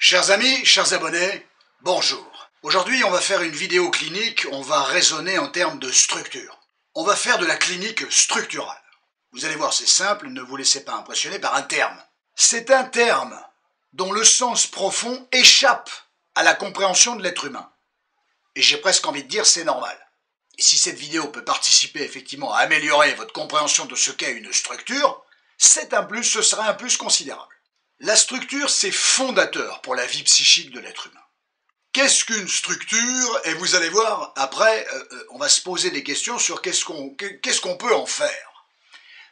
Chers amis, chers abonnés, bonjour. Aujourd'hui, on va faire une vidéo clinique, on va raisonner en termes de structure. On va faire de la clinique structurale. Vous allez voir, c'est simple, ne vous laissez pas impressionner par un terme. C'est un terme dont le sens profond échappe à la compréhension de l'être humain. Et j'ai presque envie de dire, c'est normal. Et si cette vidéo peut participer effectivement à améliorer votre compréhension de ce qu'est une structure, c'est un plus, ce sera un plus considérable. La structure, c'est fondateur pour la vie psychique de l'être humain. Qu'est-ce qu'une structure? Et vous allez voir, après, on va se poser des questions sur qu'est-ce qu'on peut en faire.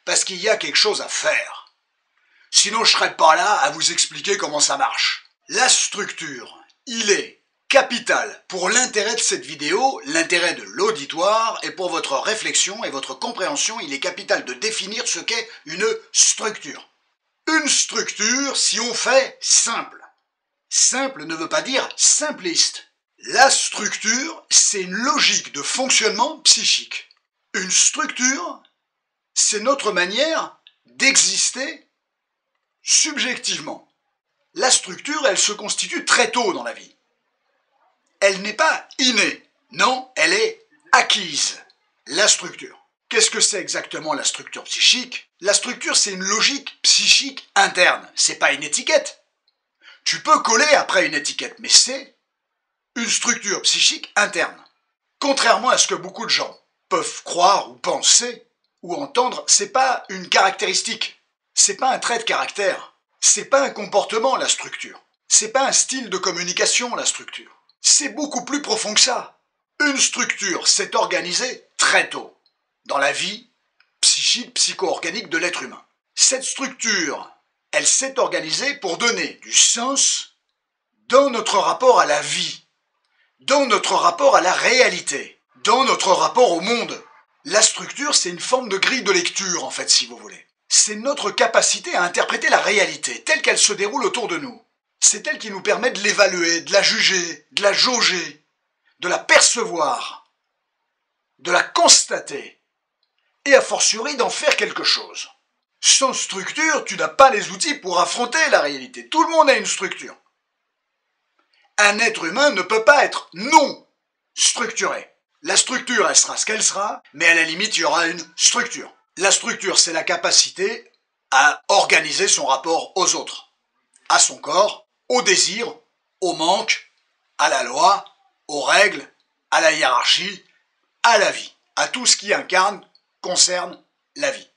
Parce qu'il y a quelque chose à faire. Sinon, je ne serais pas là à vous expliquer comment ça marche. La structure, il est capital pour l'intérêt de cette vidéo, l'intérêt de l'auditoire, et pour votre réflexion et votre compréhension, il est capital de définir ce qu'est une structure. Une structure, si on fait simple. Simple ne veut pas dire simpliste. La structure, c'est une logique de fonctionnement psychique. Une structure, c'est notre manière d'exister subjectivement. La structure, elle se constitue très tôt dans la vie. Elle n'est pas innée, non, elle est acquise. La structure. Qu'est-ce que c'est exactement la structure psychique? La structure, c'est une logique psychique interne. C'est pas une étiquette. Tu peux coller après une étiquette, mais c'est une structure psychique interne. Contrairement à ce que beaucoup de gens peuvent croire ou penser ou entendre, c'est pas une caractéristique. C'est pas un trait de caractère. C'est pas un comportement, la structure. C'est pas un style de communication, la structure. C'est beaucoup plus profond que ça. Une structure s'est organisée très tôt dans la vie psychique, psycho-organique de l'être humain. Cette structure, elle s'est organisée pour donner du sens dans notre rapport à la vie, dans notre rapport à la réalité, dans notre rapport au monde. La structure, c'est une forme de grille de lecture, en fait, si vous voulez. C'est notre capacité à interpréter la réalité telle qu'elle se déroule autour de nous. C'est elle qui nous permet de l'évaluer, de la juger, de la jauger, de la percevoir, de la constater, et a fortiori d'en faire quelque chose. Sans structure, tu n'as pas les outils pour affronter la réalité. Tout le monde a une structure. Un être humain ne peut pas être non structuré. La structure, elle sera ce qu'elle sera, mais à la limite, il y aura une structure. La structure, c'est la capacité à organiser son rapport aux autres, à son corps, au désir, au manque, à la loi, aux règles, à la hiérarchie, à la vie, à tout ce qui concerne la vie.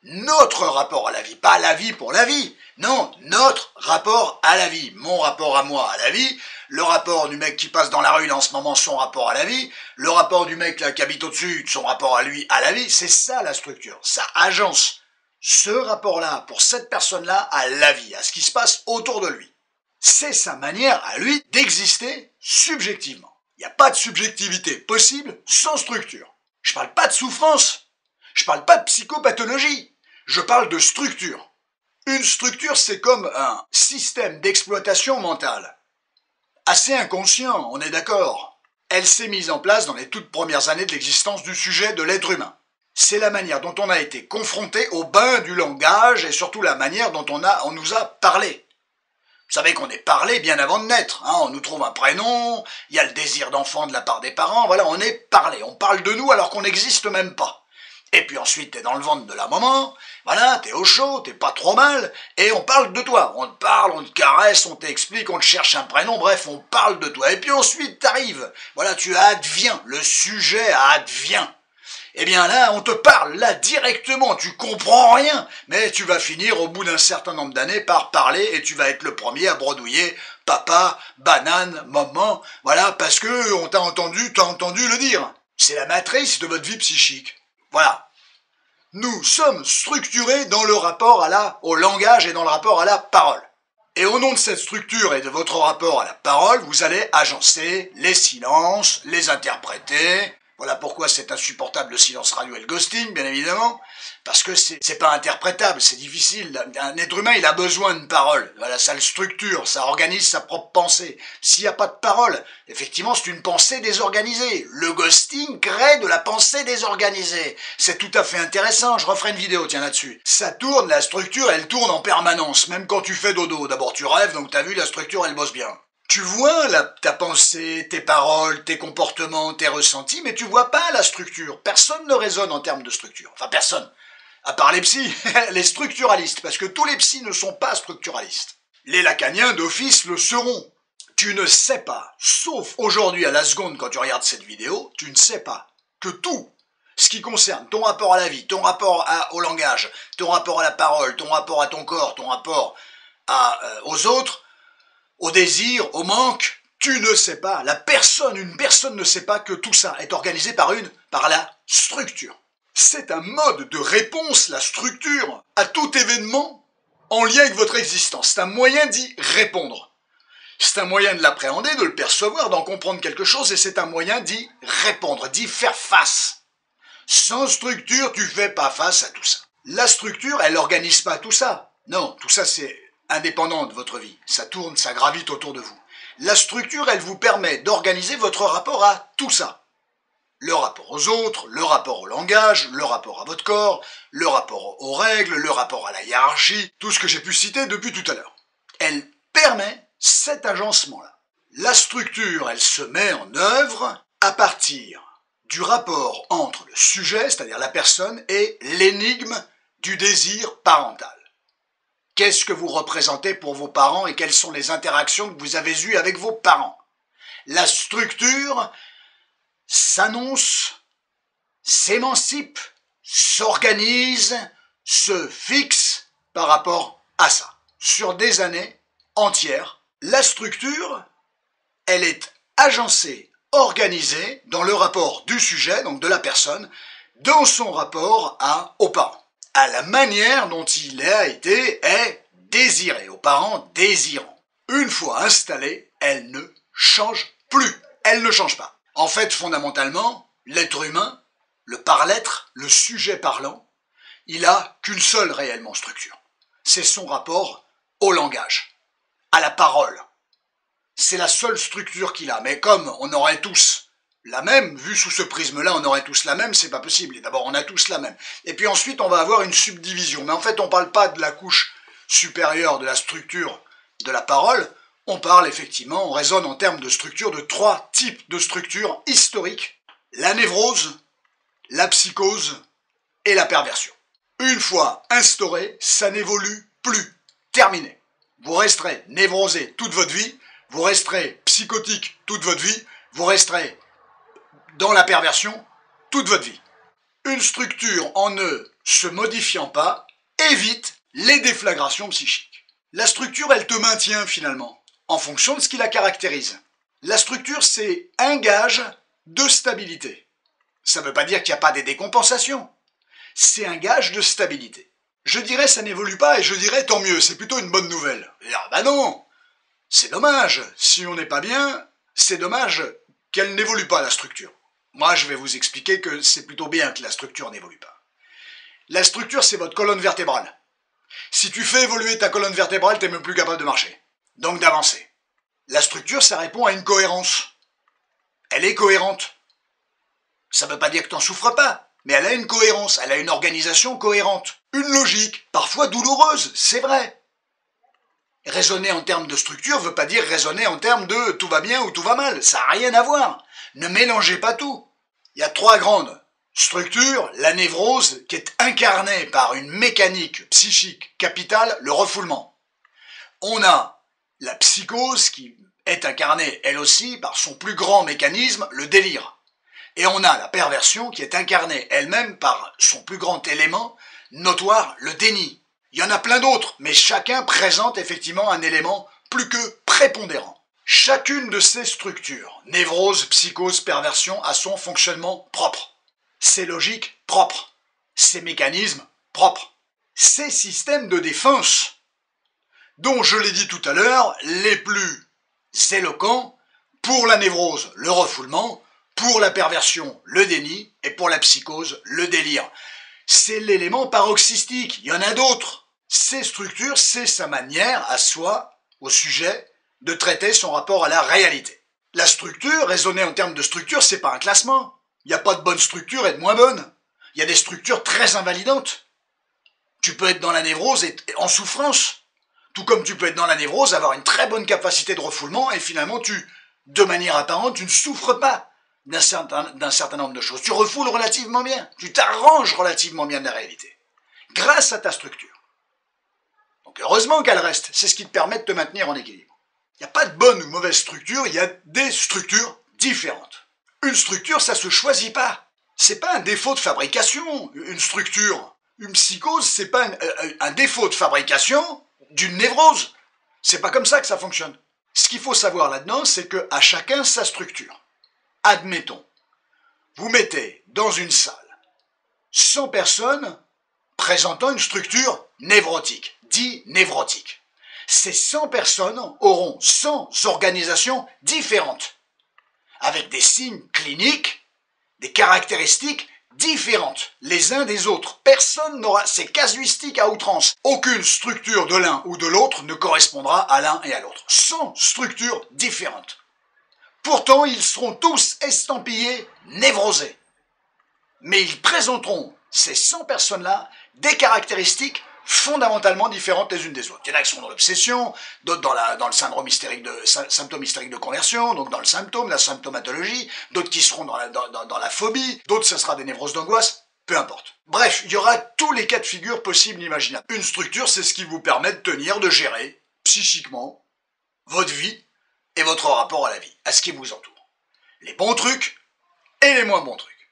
Notre rapport à la vie, pas la vie pour la vie, non, notre rapport à la vie, mon rapport à moi à la vie, le rapport du mec qui passe dans la rue en ce moment, son rapport à la vie, le rapport du mec là, qui habite au-dessus, son rapport à lui à la vie, c'est ça la structure, ça agence ce rapport-là pour cette personne-là à la vie, à ce qui se passe autour de lui. C'est sa manière à lui d'exister subjectivement. Il n'y a pas de subjectivité possible sans structure. Je parle pas de souffrance, je parle pas de psychopathologie, je parle de structure. Une structure, c'est comme un système d'exploitation mentale. Assez inconscient, on est d'accord. Elle s'est mise en place dans les toutes premières années de l'existence du sujet de l'être humain. C'est la manière dont on a été confronté au bain du langage et surtout la manière dont on nous a parlé. Vous savez qu'on est parlé bien avant de naître, hein, on nous trouve un prénom, il y a le désir d'enfant de la part des parents, voilà, on est parlé, on parle de nous alors qu'on n'existe même pas. Et puis ensuite, t'es dans le ventre de la maman, voilà, t'es au chaud, t'es pas trop mal, et on parle de toi. On te parle, on te caresse, on t'explique, on te cherche un prénom, bref, on parle de toi. Et puis ensuite, t'arrives, voilà, tu adviens, le sujet advient. Eh bien là, on te parle, là, directement, tu comprends rien, mais tu vas finir au bout d'un certain nombre d'années par parler et tu vas être le premier à bredouiller papa, banane, maman, voilà, parce que on t'as entendu le dire. C'est la matrice de votre vie psychique. Voilà. Nous sommes structurés dans le rapport au langage et dans le rapport à la parole. Et au nom de cette structure et de votre rapport à la parole, vous allez agencer les silences, les interpréter, Voilà pourquoi c'est insupportable le silence radio et le ghosting, bien évidemment, parce que c'est pas interprétable, c'est difficile. Un être humain, il a besoin de parole. Voilà, ça le structure, ça organise sa propre pensée. S'il n'y a pas de parole, effectivement, c'est une pensée désorganisée. Le ghosting crée de la pensée désorganisée. C'est tout à fait intéressant, je referai une vidéo, tiens, là-dessus. Ça tourne, la structure, elle tourne en permanence, même quand tu fais dodo. D'abord, tu rêves, donc t'as vu, la structure, elle bosse bien. Tu vois ta pensée, tes paroles, tes comportements, tes ressentis, mais tu vois pas la structure. Personne ne raisonne en termes de structure. Enfin, personne. À part les psys, les structuralistes, parce que tous les psys ne sont pas structuralistes. Les lacaniens d'office le seront. Tu ne sais pas, sauf aujourd'hui à la seconde quand tu regardes cette vidéo, tu ne sais pas que tout ce qui concerne ton rapport à la vie, ton rapport au langage, ton rapport à la parole, ton rapport à ton corps, ton rapport aux autres, au désir, au manque, tu ne sais pas, une personne ne sait pas que tout ça est organisé par la structure. C'est un mode de réponse, la structure, à tout événement en lien avec votre existence. C'est un moyen d'y répondre. C'est un moyen de l'appréhender, de le percevoir, d'en comprendre quelque chose, et c'est un moyen d'y répondre, d'y faire face. Sans structure, tu fais pas face à tout ça. La structure, elle n'organise pas tout ça. Non, tout ça c'est indépendant de votre vie. Ça tourne, ça gravite autour de vous. La structure, elle vous permet d'organiser votre rapport à tout ça. Le rapport aux autres, le rapport au langage, le rapport à votre corps, le rapport aux règles, le rapport à la hiérarchie, tout ce que j'ai pu citer depuis tout à l'heure. Elle permet cet agencement-là. La structure, elle se met en œuvre à partir du rapport entre le sujet, c'est-à-dire la personne, et l'énigme du désir parental. Qu'est-ce que vous représentez pour vos parents et quelles sont les interactions que vous avez eues avec vos parents? La structure s'annonce, s'émancipe, s'organise, se fixe par rapport à ça. Sur des années entières, la structure, elle est agencée, organisée dans le rapport du sujet, donc de la personne, dans son rapport aux parents, à la manière dont il est désiré, aux parents désirants. Une fois installée, elle ne change plus, elle ne change pas. En fait, fondamentalement, l'être humain, le par-l'être, le sujet parlant, il n'a qu'une seule réellement structure. C'est son rapport au langage, à la parole. C'est la seule structure qu'il a. Mais comme on aurait tous la même, vu sous ce prisme-là, on aurait tous la même, c'est pas possible. Et d'abord, on a tous la même. Et puis ensuite, on va avoir une subdivision. Mais en fait, on ne parle pas de la couche supérieure de la structure de la parole. On parle effectivement, on raisonne en termes de structure, de 3 types de structures historiques. La névrose, la psychose et la perversion. Une fois instauré, ça n'évolue plus. Terminé. Vous resterez névrosé toute votre vie, vous resterez psychotique toute votre vie, vous resterez dans la perversion toute votre vie. Une structure en ne se modifiant pas évite les déflagrations psychiques. La structure, elle te maintient finalement, en fonction de ce qui la caractérise. La structure, c'est un gage de stabilité. Ça ne veut pas dire qu'il n'y a pas des décompensations. C'est un gage de stabilité. Je dirais ça n'évolue pas et je dirais tant mieux, c'est plutôt une bonne nouvelle. Ah bah non, c'est dommage, si on n'est pas bien, c'est dommage qu'elle n'évolue pas la structure. Moi je vais vous expliquer que c'est plutôt bien que la structure n'évolue pas. La structure c'est votre colonne vertébrale. Si tu fais évoluer ta colonne vertébrale, tu n'es même plus capable de marcher, donc d'avancer. La structure ça répond à une cohérence. Elle est cohérente. Ça ne veut pas dire que tu n'en souffres pas. Mais elle a une cohérence, elle a une organisation cohérente, une logique, parfois douloureuse, c'est vrai. Raisonner en termes de structure ne veut pas dire raisonner en termes de tout va bien ou tout va mal, ça n'a rien à voir. Ne mélangez pas tout. Il y a 3 grandes structures, la névrose qui est incarnée par une mécanique psychique capitale, le refoulement. On a la psychose qui est incarnée elle aussi par son plus grand mécanisme, le délire. Et on a la perversion qui est incarnée elle-même par son plus grand élément notoire, le déni. Il y en a plein d'autres, mais chacun présente effectivement un élément plus que prépondérant. Chacune de ces structures, névrose, psychose, perversion, a son fonctionnement propre. Ses logiques propres. Ses mécanismes propres. Ses systèmes de défense, dont je l'ai dit tout à l'heure, les plus éloquents, pour la névrose, le refoulement, Pour la perversion, le déni, et pour la psychose, le délire. C'est l'élément paroxystique, il y en a d'autres. Ces structures, c'est sa manière à soi, au sujet, de traiter son rapport à la réalité. La structure, raisonner en termes de structure, c'est pas un classement. Il n'y a pas de bonne structure et de moins bonne. Il y a des structures très invalidantes. Tu peux être dans la névrose et en souffrance. Tout comme tu peux être dans la névrose, avoir une très bonne capacité de refoulement et finalement de manière apparente, tu ne souffres pas d'un certain nombre de choses. Tu refoules relativement bien. Tu t'arranges relativement bien de la réalité. Grâce à ta structure. Donc heureusement qu'elle reste. C'est ce qui te permet de te maintenir en équilibre. Il n'y a pas de bonne ou mauvaise structure, il y a des structures différentes. Une structure, ça se choisit pas. C'est pas un défaut de fabrication, une structure. Une psychose, c'est pas un défaut de fabrication d'une névrose. C'est pas comme ça que ça fonctionne. Ce qu'il faut savoir là-dedans, c'est que à chacun sa structure. Admettons, vous mettez dans une salle 100 personnes présentant une structure névrotique, dit névrotique. Ces 100 personnes auront 100 organisations différentes, avec des signes cliniques, des caractéristiques différentes les uns des autres. Personne n'aura ces casuistiques à outrance. Aucune structure de l'un ou de l'autre ne correspondra à l'un et à l'autre. 100 structures différentes. Pourtant, ils seront tous estampillés névrosés. Mais ils présenteront, ces 100 personnes-là, des caractéristiques fondamentalement différentes les unes des autres. Il y en a qui seront dans l'obsession, d'autres dans le syndrome hystérique symptôme hystérique de conversion, donc dans le symptôme, la symptomatologie, d'autres qui seront dans la phobie, d'autres ce sera des névroses d'angoisse, peu importe. Bref, il y aura tous les cas de figure possibles et imaginables. Une structure, c'est ce qui vous permet de tenir, de gérer, psychiquement, votre vie et votre rapport à la vie, à ce qui vous entoure. Les bons trucs et les moins bons trucs.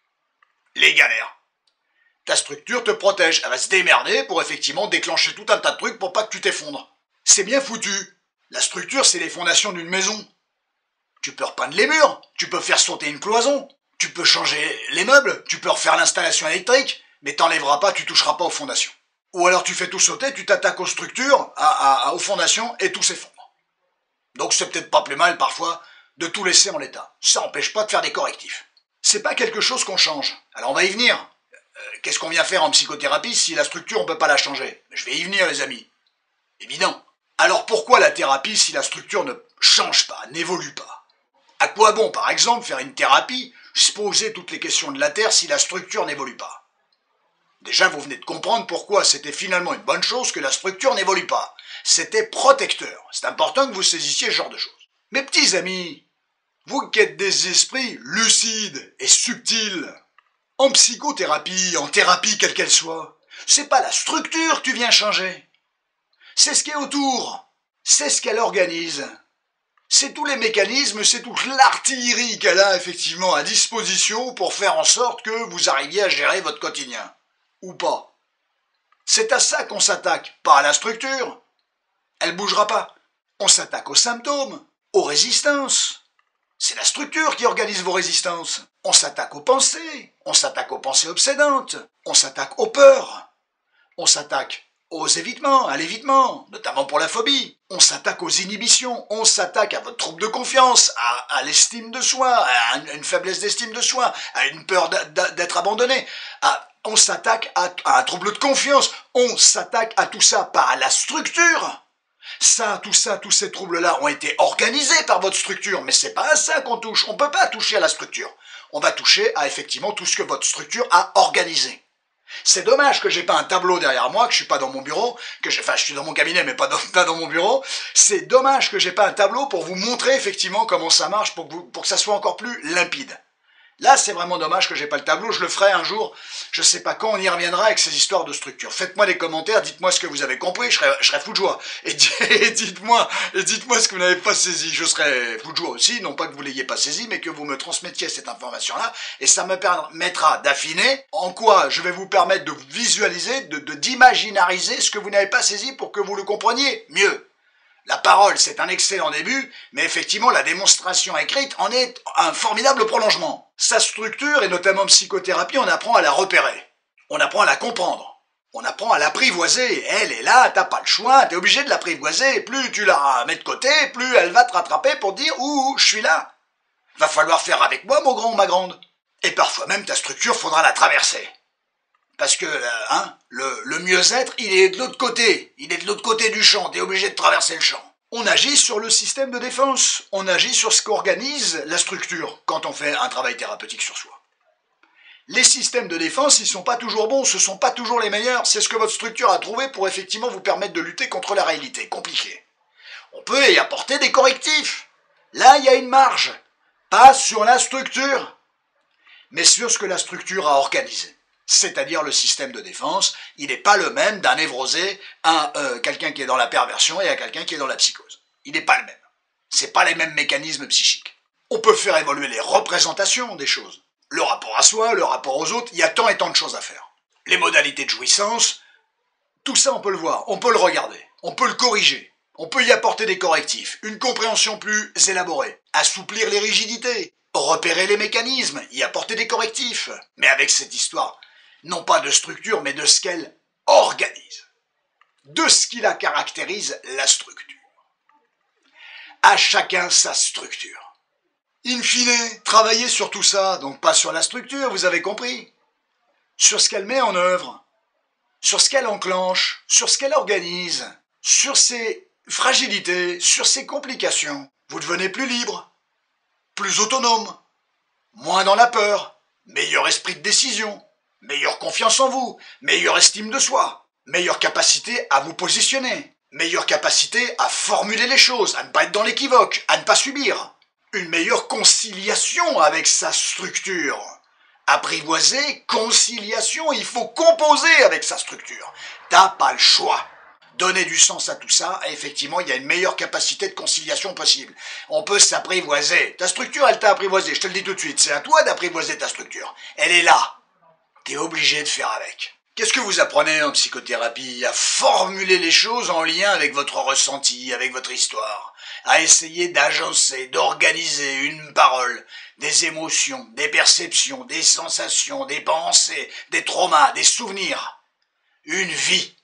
Les galères. Ta structure te protège, elle va se démerder pour effectivement déclencher tout un tas de trucs pour pas que tu t'effondres. C'est bien foutu. La structure, c'est les fondations d'une maison. Tu peux repeindre les murs, tu peux faire sauter une cloison, tu peux changer les meubles, tu peux refaire l'installation électrique, mais t'enlèveras pas, tu toucheras pas aux fondations. Ou alors tu fais tout sauter, tu t'attaques aux structures, aux fondations, et tout s'effondre. Donc c'est peut-être pas plus mal parfois de tout laisser en l'état. Ça n'empêche pas de faire des correctifs. C'est pas quelque chose qu'on change. Alors on va y venir. Qu'est-ce qu'on vient faire en psychothérapie si la structure on peut pas la changer? Je vais y venir les amis. Évident. Alors pourquoi la thérapie si la structure ne change pas, n'évolue pas? À quoi bon par exemple faire une thérapie, se poser toutes les questions de la Terre si la structure n'évolue pas? Déjà vous venez de comprendre pourquoi c'était finalement une bonne chose que la structure n'évolue pas. C'était protecteur. C'est important que vous saisissiez ce genre de choses. Mes petits amis, vous qui êtes des esprits lucides et subtils, en psychothérapie, en thérapie quelle qu'elle soit, c'est pas la structure que tu viens changer. C'est ce qui est autour. C'est ce qu'elle organise. C'est tous les mécanismes, c'est toute l'artillerie qu'elle a effectivement à disposition pour faire en sorte que vous arriviez à gérer votre quotidien. Ou pas. C'est à ça qu'on s'attaque, pas à la structure. Elle bougera pas. On s'attaque aux symptômes, aux résistances. C'est la structure qui organise vos résistances. On s'attaque aux pensées obsédantes, on s'attaque aux peurs, on s'attaque aux évitements, à l'évitement, notamment pour la phobie, on s'attaque aux inhibitions, on s'attaque à votre trouble de confiance, à l'estime de soi, à une faiblesse d'estime de soi, à une peur d'être abandonné, on s'attaque à un trouble de confiance, on s'attaque à tout ça, pas à la structure. Tout ça, tous ces troubles-là ont été organisés par votre structure, mais c'est pas à ça qu'on touche. On peut pas toucher à la structure. On va toucher à effectivement tout ce que votre structure a organisé. C'est dommage que j'ai pas un tableau derrière moi, que je suis pas dans mon bureau, je suis dans mon cabinet, mais pas dans mon bureau. C'est dommage que j'ai pas un tableau pour vous montrer effectivement comment ça marche, pour que ça soit encore plus limpide. Là, c'est vraiment dommage que j'ai pas le tableau, je le ferai un jour, je sais pas quand on y reviendra avec ces histoires de structure. Faites-moi des commentaires, dites-moi ce que vous avez compris, je serai fou de joie. Et dites-moi ce que vous n'avez pas saisi, je serai fou de joie aussi, non pas que vous l'ayez pas saisi, mais que vous me transmettiez cette information-là, et ça me permettra d'affiner en quoi je vais vous permettre de visualiser, d'imaginariser ce que vous n'avez pas saisi pour que vous le compreniez mieux. La parole, c'est un excellent début, mais effectivement, la démonstration écrite en est un formidable prolongement. Sa structure, et notamment en psychothérapie, on apprend à la repérer. On apprend à la comprendre. On apprend à l'apprivoiser. Elle est là, t'as pas le choix, t'es obligé de l'apprivoiser. Plus tu la mets de côté, plus elle va te rattraper pour dire « Ouh, je suis là ». Va falloir faire avec moi, mon grand ou ma grande. Et parfois même ta structure, faudra la traverser. Parce que le mieux-être, il est de l'autre côté. Il est de l'autre côté du champ, t'es obligé de traverser le champ. On agit sur le système de défense. On agit sur ce qu'organise la structure quand on fait un travail thérapeutique sur soi. Les systèmes de défense, ils sont pas toujours bons, ce sont pas toujours les meilleurs. C'est ce que votre structure a trouvé pour effectivement vous permettre de lutter contre la réalité compliquée. On peut y apporter des correctifs. Là, il y a une marge. Pas sur la structure, mais sur ce que la structure a organisé. C'est-à-dire le système de défense, il n'est pas le même d'un névrosé à quelqu'un qui est dans la perversion et à quelqu'un qui est dans la psychose. Il n'est pas le même. C'est pas les mêmes mécanismes psychiques. On peut faire évoluer les représentations des choses. Le rapport à soi, le rapport aux autres, il y a tant et tant de choses à faire. Les modalités de jouissance, tout ça on peut le voir, on peut le regarder, on peut le corriger, on peut y apporter des correctifs, une compréhension plus élaborée, assouplir les rigidités, repérer les mécanismes, y apporter des correctifs, mais avec cette histoire, non pas de structure, mais de ce qu'elle organise, de ce qui la caractérise, la structure. À chacun sa structure. In fine, travaillez sur tout ça, donc pas sur la structure, vous avez compris. Sur ce qu'elle met en œuvre, sur ce qu'elle enclenche, sur ce qu'elle organise, sur ses fragilités, sur ses complications. Vous devenez plus libre, plus autonome, moins dans la peur, meilleur esprit de décision, meilleure confiance en vous, meilleure estime de soi, meilleure capacité à vous positionner, meilleure capacité à formuler les choses, à ne pas être dans l'équivoque, à ne pas subir. Une meilleure conciliation avec sa structure. Apprivoiser, conciliation, il faut composer avec sa structure. T'as pas le choix. Donner du sens à tout ça, et effectivement, il y a une meilleure capacité de conciliation possible. On peut s'apprivoiser. Ta structure, elle t'a apprivoisé, je te le dis tout de suite. C'est à toi d'apprivoiser ta structure. Elle est là. T'es obligé de faire avec. Qu'est-ce que vous apprenez en psychothérapie? À formuler les choses en lien avec votre ressenti, avec votre histoire. À essayer d'agencer, d'organiser une parole, des émotions, des perceptions, des sensations, des pensées, des traumas, des souvenirs. Une vie.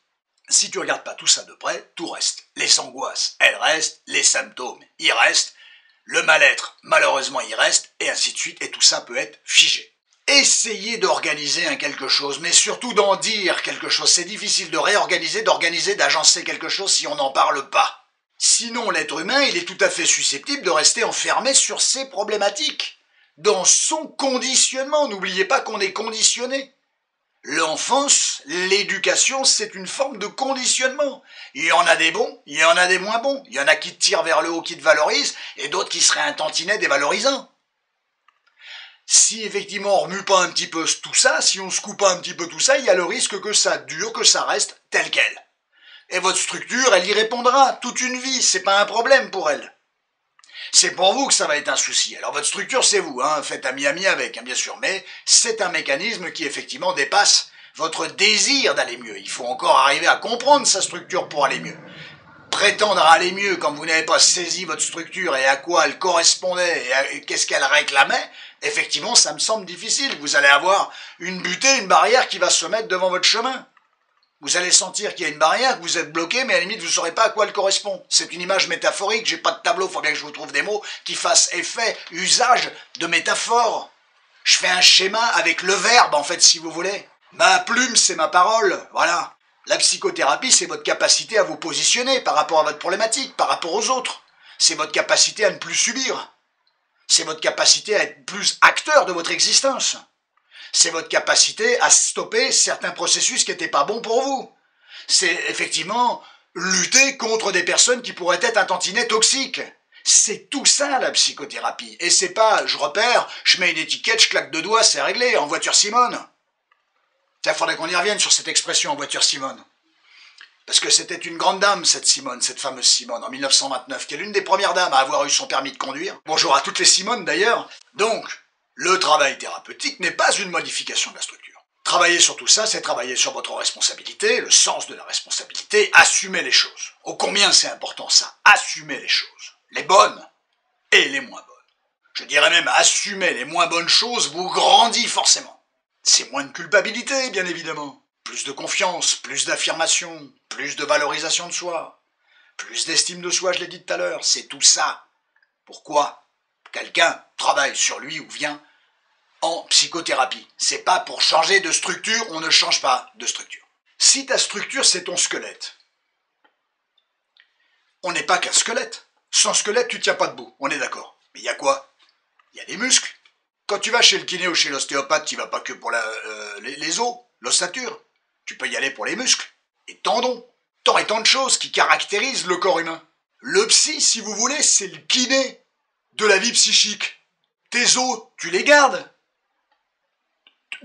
Si tu regardes pas tout ça de près, tout reste. Les angoisses, elles restent, les symptômes, ils restent, le mal-être, malheureusement, il reste, et ainsi de suite, et tout ça peut être figé. Essayez d'organiser quelque chose, mais surtout d'en dire quelque chose. C'est difficile de réorganiser, d'organiser, d'agencer quelque chose si on n'en parle pas. Sinon, l'être humain, il est tout à fait susceptible de rester enfermé sur ses problématiques, dans son conditionnement. N'oubliez pas qu'on est conditionné. L'enfance, l'éducation, c'est une forme de conditionnement. Il y en a des bons, il y en a des moins bons. Il y en a qui te tirent vers le haut, qui te valorisent, et d'autres qui seraient un tantinet dévalorisants. Si effectivement on remue pas un petit peu tout ça, si on secoue pas un petit peu tout ça, il y a le risque que ça dure, que ça reste tel quel. Et votre structure, elle y répondra toute une vie, c'est pas un problème pour elle. C'est pour vous que ça va être un souci. Alors votre structure, c'est vous, faites ami-ami avec, bien sûr, mais c'est un mécanisme qui effectivement dépasse votre désir d'aller mieux. Il faut encore arriver à comprendre sa structure pour aller mieux. Prétendre à aller mieux quand vous n'avez pas saisi votre structure et à quoi elle correspondait et qu'est-ce qu'elle réclamait, effectivement, ça me semble difficile. Vous allez avoir une butée, une barrière qui va se mettre devant votre chemin. Vous allez sentir qu'il y a une barrière, que vous êtes bloqué, mais à la limite, vous ne saurez pas à quoi elle correspond. C'est une image métaphorique, j'ai pas de tableau, il faut bien que je vous trouve des mots qui fassent effet, usage de métaphores. Je fais un schéma avec le verbe, en fait, si vous voulez. Ma plume, c'est ma parole, voilà. La psychothérapie, c'est votre capacité à vous positionner par rapport à votre problématique, par rapport aux autres. C'est votre capacité à ne plus subir. C'est votre capacité à être plus acteur de votre existence. C'est votre capacité à stopper certains processus qui n'étaient pas bons pour vous. C'est effectivement lutter contre des personnes qui pourraient être un tantinet toxique. C'est tout ça la psychothérapie. Et c'est pas, je repère, je mets une étiquette, je claque 2 doigts, c'est réglé, en voiture Simone. Il faudrait qu'on y revienne sur cette expression en voiture Simone. Parce que c'était une grande dame, cette Simone, cette fameuse Simone, en 1929, qui est l'une des premières dames à avoir eu son permis de conduire. Bonjour à toutes les Simones d'ailleurs. Donc, le travail thérapeutique n'est pas une modification de la structure. Travailler sur tout ça, c'est travailler sur votre responsabilité, le sens de la responsabilité, assumer les choses. Ô combien c'est important ça, assumer les choses. Les bonnes et les moins bonnes. Je dirais même assumer les moins bonnes choses vous grandit forcément. C'est moins de culpabilité, bien évidemment. Plus de confiance, plus d'affirmation, plus de valorisation de soi, plus d'estime de soi, je l'ai dit tout à l'heure. C'est tout ça. Pourquoi ? Quelqu'un travaille sur lui ou vient en psychothérapie. C'est pas pour changer de structure, on ne change pas de structure. Si ta structure, c'est ton squelette, on n'est pas qu'un squelette. Sans squelette, tu tiens pas debout, on est d'accord. Mais il y a quoi? Il y a des muscles. Quand tu vas chez le kiné ou chez l'ostéopathe, tu vas pas que pour les os, l'ossature. Tu peux y aller pour les muscles, les tendons. Tant et tant de choses qui caractérisent le corps humain. Le psy, si vous voulez, c'est le kiné de la vie psychique. Tes os, tu les gardes.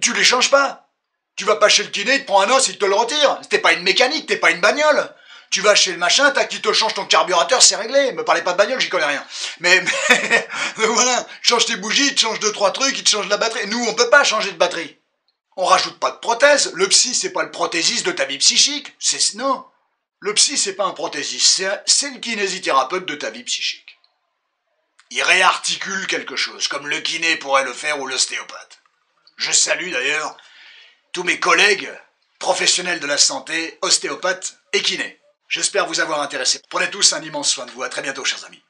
Tu les changes pas. Tu vas pas chez le kiné, il te prend un os, il te le retire. T'es pas une mécanique, t'es pas une bagnole. Tu vas chez le machin, t'as qui te change ton carburateur, c'est réglé. Me parlez pas de bagnole, j'y connais rien. Mais voilà, change tes bougies, il te change 2-3 trucs, il te change la batterie. Nous, on peut pas changer de batterie. On rajoute pas de prothèse. Le psy, c'est pas le prothésiste de ta vie psychique. Non. Le psy, c'est pas un prothésiste, c'est le kinésithérapeute de ta vie psychique. Il réarticule quelque chose, comme le kiné pourrait le faire ou l'ostéopathe. Je salue d'ailleurs tous mes collègues professionnels de la santé, ostéopathes et kinés. J'espère vous avoir intéressé. Prenez tous un immense soin de vous. À très bientôt, chers amis.